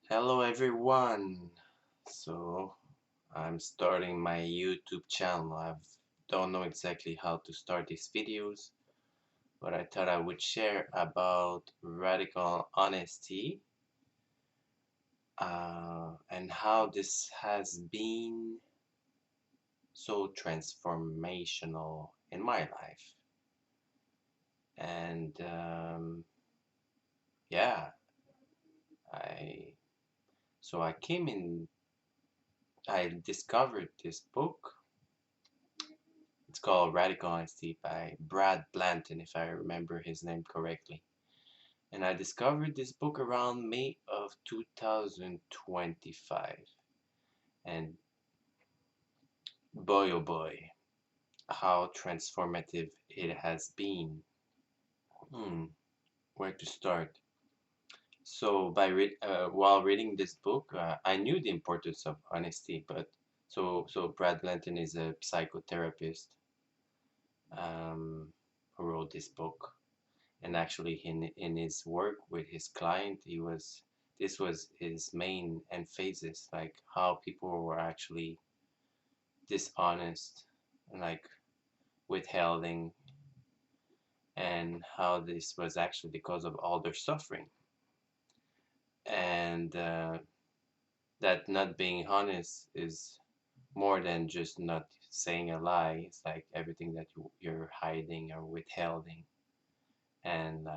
Hello everyone. So I'm starting my YouTube channel. I don't know exactly how to start these videos, but I thought I would share about radical honesty and how this has been so transformational in my life. And yeah, I I came in. I discovered this book. It's called Radical Honesty by Brad Blanton, if I remember his name correctly. And I discovered this book around May of 2025. And boy, oh boy, how transformative it has been. Hmm, where to start? So, while reading this book, I knew the importance of honesty, but so Brad Blanton is a psychotherapist um, who wrote this book. And actually in his work with his client, this was his main emphasis, like how people were actually dishonest, like withholding, and how this was actually because of all their suffering, and that not being honest is more than just not saying a lie. It's like everything that you're hiding or withholding, and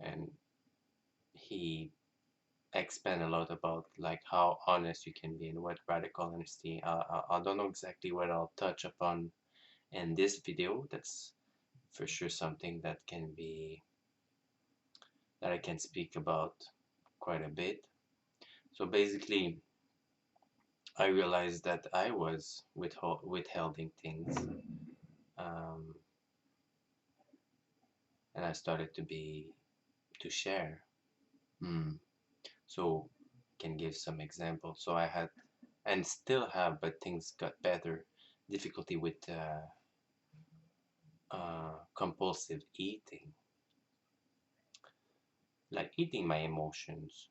and he expand a lot about like how honest you can be and what radical honesty. I don't know exactly what I'll touch upon in this video. That's for sure something that I can speak about quite a bit. So basically, I realized that I was withholding things, um, and I started to share. Mm. So can give some examples. So I had and still have, but things got better. Difficulty with compulsive eating, like eating my emotions.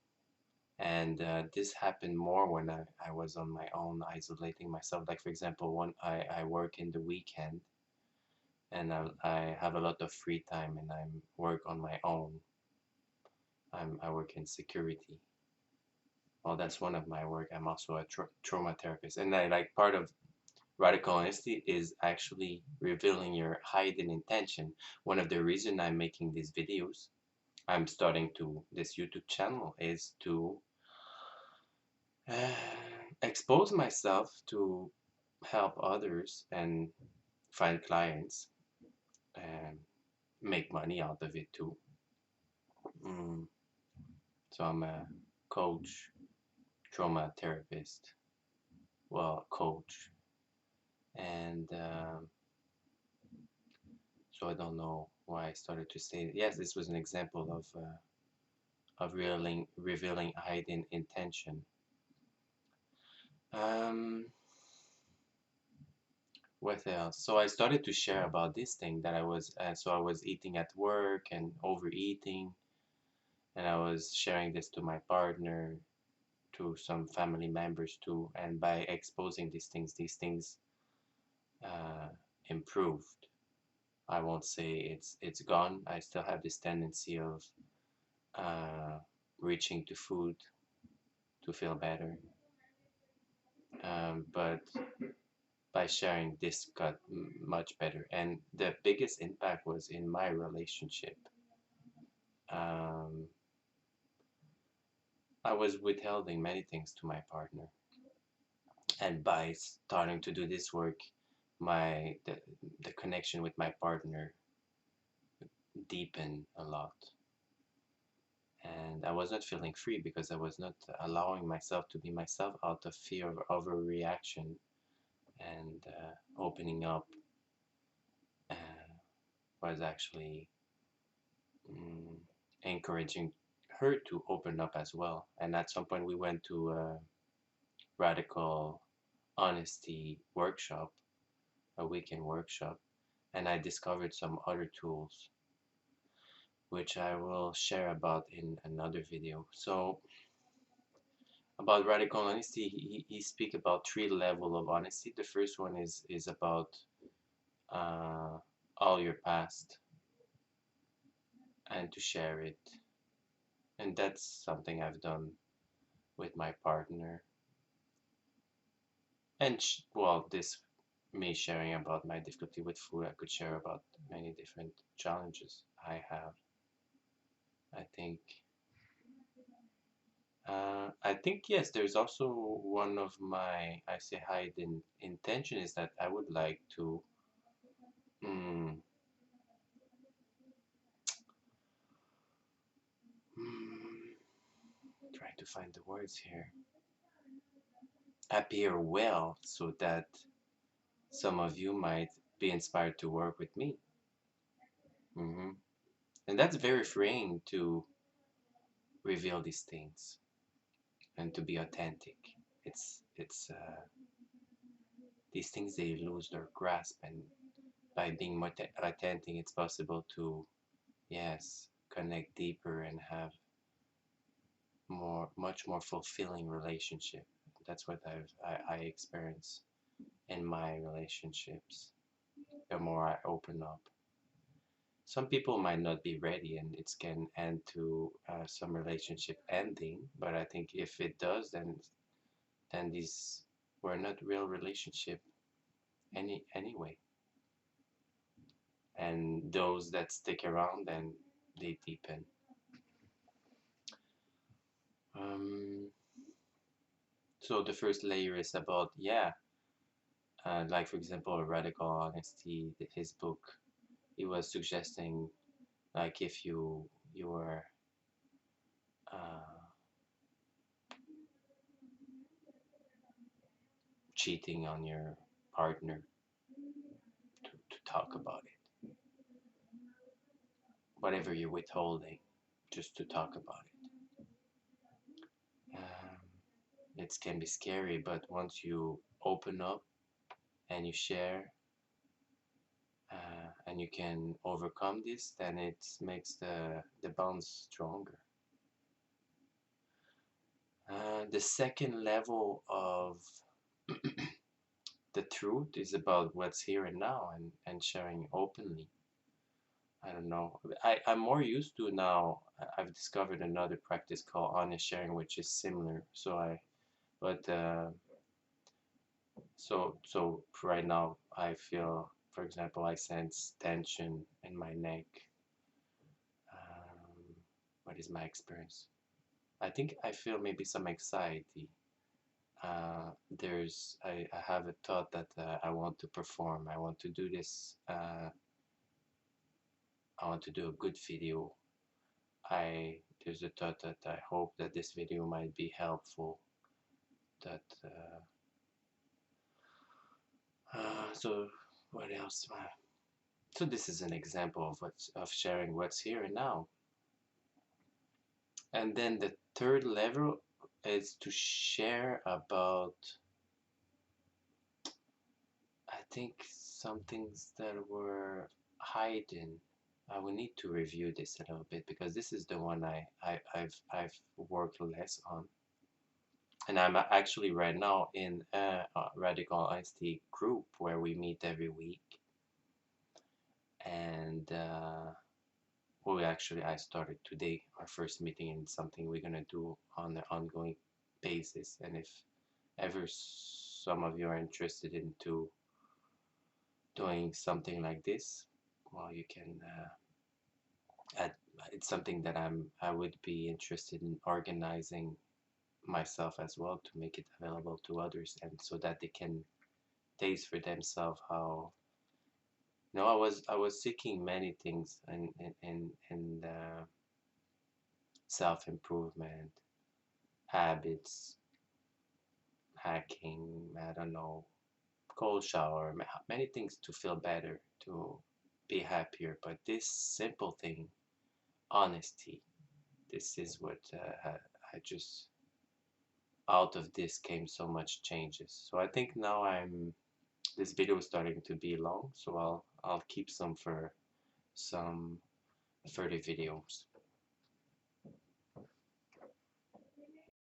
And this happened more when I was on my own, isolating myself. Like, for example, when I work in the weekend and I have a lot of free time and I work on my own. I work in security. Well, that's one of my work. I'm also a trauma therapist. And I like part of radical honesty is actually revealing your hidden intention. One of the reason I'm making these videos, I'm starting to this YouTube channel is to uh, expose myself to help others and find clients and make money out of it too. Mm. So I'm a coach, trauma therapist, well, coach, and so I don't know why I started to say it. Yes, this was an example of revealing hidden intention. Um, what else? So I started to share about this thing that I was eating at work and overeating, and I was sharing this to my partner, to some family members too, and by exposing these things uh, improved. I won't say it's gone. I still have this tendency of uh, reaching to food to feel better, but by sharing this got much better. And the biggest impact was in my relationship. Um, I was withholding many things to my partner, and by starting to do this work, the connection with my partner deepened a lot. And I was not feeling free because I was not allowing myself to be myself out of fear of overreaction and opening up uh, was actually mm, encouraging her to open up as well. And at some point, we went to a radical honesty workshop, a weekend workshop, and I discovered some other tools which I will share about in another video. So about radical honesty, he speak about three level of honesty. The first one is about uh, all your past and to share it, and that's something I've done with my partner. And well, this me sharing about my difficulty with food, I could share about many different challenges I have. I think I think yes, there's also one of my I say hidden intention is that I would like to mm, mm, trying to find the words here, appear well so that some of you might be inspired to work with me. hmm And that's very freeing to reveal these things and to be authentic. It's these things they lose their grasp, and by being more authentic, it's possible to yes connect deeper and have much more fulfilling relationship. That's what I experience in my relationships. The more I open up, some people might not be ready, and it can end to some relationship ending. But I think if it does, then these were not real relationship anyway. And those that stick around, then they deepen. Um, so the first layer is about yeah, like for example, radical honesty. His book, he was suggesting like if you were uh, cheating on your partner, to talk about it. Whatever you're withholding, just to talk about it. It can be scary, but once you open up and you share, and you can overcome this, then it makes the bonds stronger. The second level of the truth is about what's here and now, and sharing openly. I don't know. I'm more used to now. I've discovered another practice called honest sharing, which is similar. But so right now I feel, for example, I sense tension in my neck. Um, what is my experience? I think I feel maybe some anxiety. I have a thought that I want to perform. I want to do this. I want to do a good video. There's a thought that I hope that this video might be helpful. That so what else? So this is an example of sharing what's here and now. And then the third level is to share about I think some things that were hidden. I will need to review this a little bit because this is the one I've worked less on. And I'm actually right now in a radical honesty group where we meet every week. And I started today our first meeting, and something we're gonna do on an ongoing basis. And if ever some of you are interested into doing something like this, well, you can. Add, it's something that I would be interested in organizing myself as well to make it available to others, and so that they can taste for themselves how I was seeking many things in self-improvement, habits, hacking, I don't know, cold shower, many things to feel better, to be happier. But this simple thing, honesty, this is what I just out of this came so much changes. So I think now this video is starting to be long, so I'll keep some for some further videos.